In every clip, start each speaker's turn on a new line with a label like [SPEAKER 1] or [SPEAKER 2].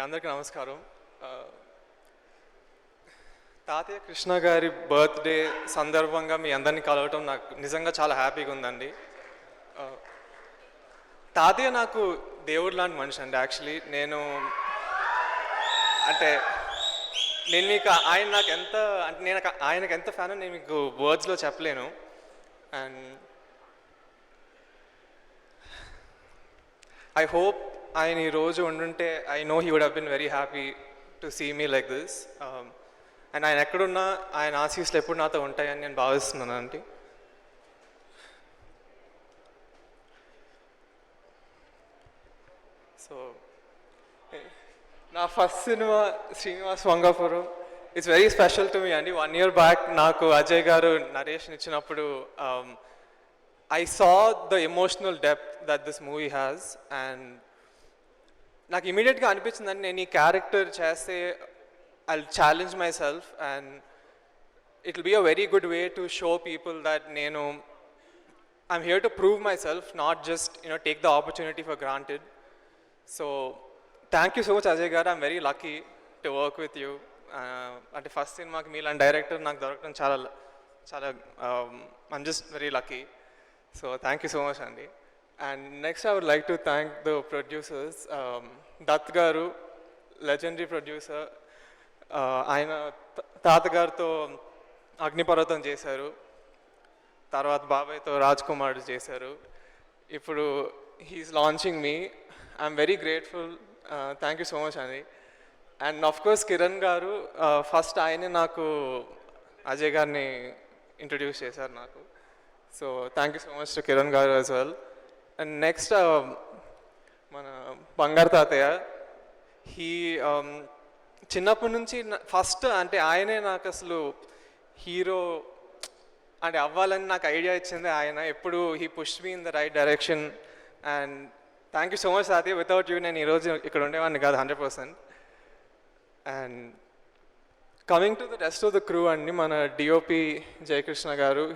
[SPEAKER 1] అండి అందరికీ నమస్కారం. తాతయ్య కృష్ణ గారి బర్త్డే సందర్భంగా మీ అందరినీ కలవటం నాకు నిజంగా చాలా హ్యాపీగా ఉందండి. తాతయ్య నాకు దేవుడు లాంటి మనిషి అండి. యాక్చువల్లీ అంటే నేను మీకు ఆయన నాకు ఎంత అంటే నేను ఆయనకు ఎంత ఫ్యాన్ నేను మీకు వర్డ్స్లో చెప్పలేను. అండ్ ఐ హోప్ ఆయన ఈరోజు ఉండుంటే I know he would have been very happy to see me like this. And ఆయన ఎక్కడున్నా ఆయన ఆశీస్సులు ఎప్పుడు నాతో ఉంటాయని నేను భావిస్తున్నాను అండి. సో నా first cinema Srinivas Vangapuram it's very special to me అండి. 1 year బ్యాక్ నాకు అజయ్ గారు నరేషన్ ఇచ్చినప్పుడు I saw the emotional depth that this movie has, and నాకు ఇమీడియట్గా అనిపించిందండి నేను ఈ క్యారెక్టర్ చేస్తే I'll challenge myself and it'll be a very good way to show people that I'm here to prove myself, not just take the opportunity for granted. So thank you so much Ajay garu. I'm very lucky to work with you. అంటే first సినిమాకి మీలాంటి director నాకు దొరకడం చాలా చాలా I'm just very lucky. So thank you so much Andy. And next I would like to thank the producers, Dutt garu, legendary producer. ఆయన తాతగారితో అగ్నిపర్వతం చేశారు, తర్వాత బాబాయ్తో రాజ్ కుమార్ చేశారు, ఇప్పుడు he's launching me. I'm very grateful. Thank you so much అండి. And of course Kiran గారు, first ఆయనే నాకు అజయ్ గారిని ఇంట్రడ్యూస్ చేశారు నాకు. So thank you so much to Kiran గారు యాజ్ వెల్. అండ్ నెక్స్ట్ మన బంగారు తాతయ్య, చిన్నప్పటి నుంచి ఫస్ట్ అంటే ఆయనే నాకు అసలు హీరో అంటే అవ్వాలని నాకు ఐడియా ఇచ్చింది ఆయన. ఎప్పుడు he push me in the right direction. And thank you so much తాతయ్య. వితౌట్ యూ నేను ఈరోజు ఇక్కడ ఉండేవాడిని కాదు 100%. And coming to the rest of the crew అండి, మన డిఓపి జయకృష్ణ గారు,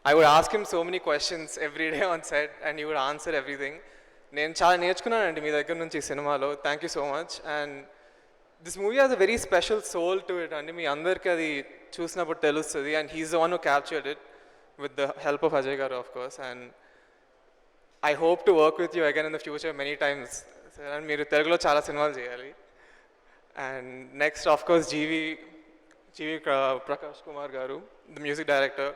[SPEAKER 1] I would ask him so many questions every day on set and he would answer everything. నేను చాలా నేర్చుకున్నానండి మీ దగ్గర నుంచి ఈ సినిమాలో. Thank you so much. And this movie has a very special soul to it అండి. మీ అందరికీ అది చూసినప్పుడు తెలుస్తుంది. And he's the one who captured it with the help of Ajay garu of course. And I hope to work with you again in the future many times. And మీరు తెలుగులో చాలా సినిమాలు చేయాలి. And next of course GV Prakash Kumar garu, the music director.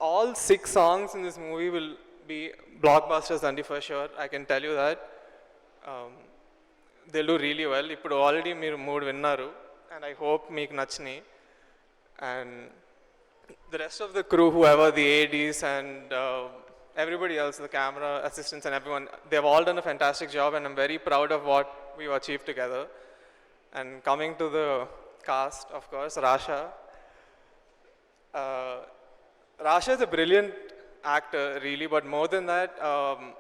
[SPEAKER 1] All 6 songs in this movie will be blockbusters Andy, for sure. I can tell you that. They'll do really well. Ippudu already meer 3 vinnaru and I hope meeku nachini. And the rest of the crew, whoever the ADs and everybody else, the camera assistants and everyone, they've all done a fantastic job and I'm very proud of what we've achieved together. And coming to the cast, of course, Rasha. Rasha is a brilliant actor, really, but more than that,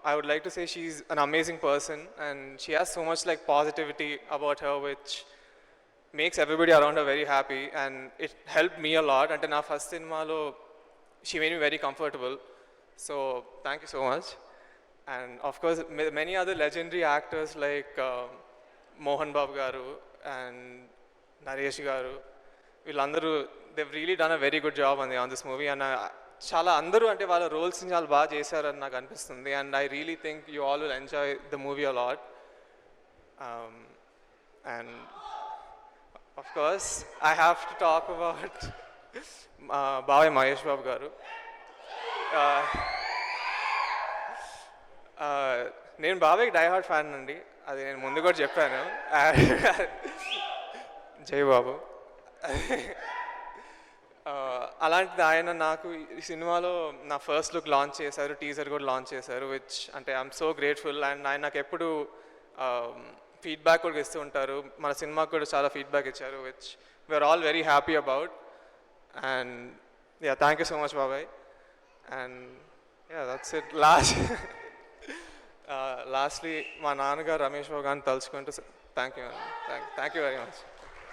[SPEAKER 1] I would like to say she's an amazing person and she has so much like positivity about her which makes everybody around her very happy, and it helped me a lot. Ante na first cinema lo she made me very comfortable, so thank you so much. And of course many other legendary actors like Mohan Babu garu and Naresh garu, వీళ్ళందరూ they've really done a very good job on this movie. And చాలా అందరూ అంటే వాళ్ళ రోల్స్ని చాలా బాగా చేశారని నాకు అనిపిస్తుంది. And I really think you all will enjoy the movie a lot. And of course I have to talk about బాబాయ్ మహేష్ బాబు గారు. నేను బాబాయ్కి డైహార్డ్ ఫ్యాన్ అండి, అది నేను ముందు కూడా చెప్పాను. జై బాబు. అలాంటిది ఆయన నాకు ఈ సినిమాలో నా ఫస్ట్ లుక్ లాంచ్ చేశారు, టీజర్ కూడా లాంచ్ చేశారు, విచ్ అంటే ఐఎమ్ సో గ్రేట్ఫుల్. అండ్ ఆయన నాకు ఎప్పుడు ఫీడ్బ్యాక్ కూడా ఇస్తూ ఉంటారు. మన సినిమాకి కూడా చాలా ఫీడ్బ్యాక్ ఇచ్చారు, which we're all very happy about. And yeah, thank you so much బాబాయ్. And yeah, that's it. Lastly మా నాన్నగారు రమేష్ బాబు గారిని తలుచుకుంటూ థ్యాంక్ యూ వెరీ మచ్.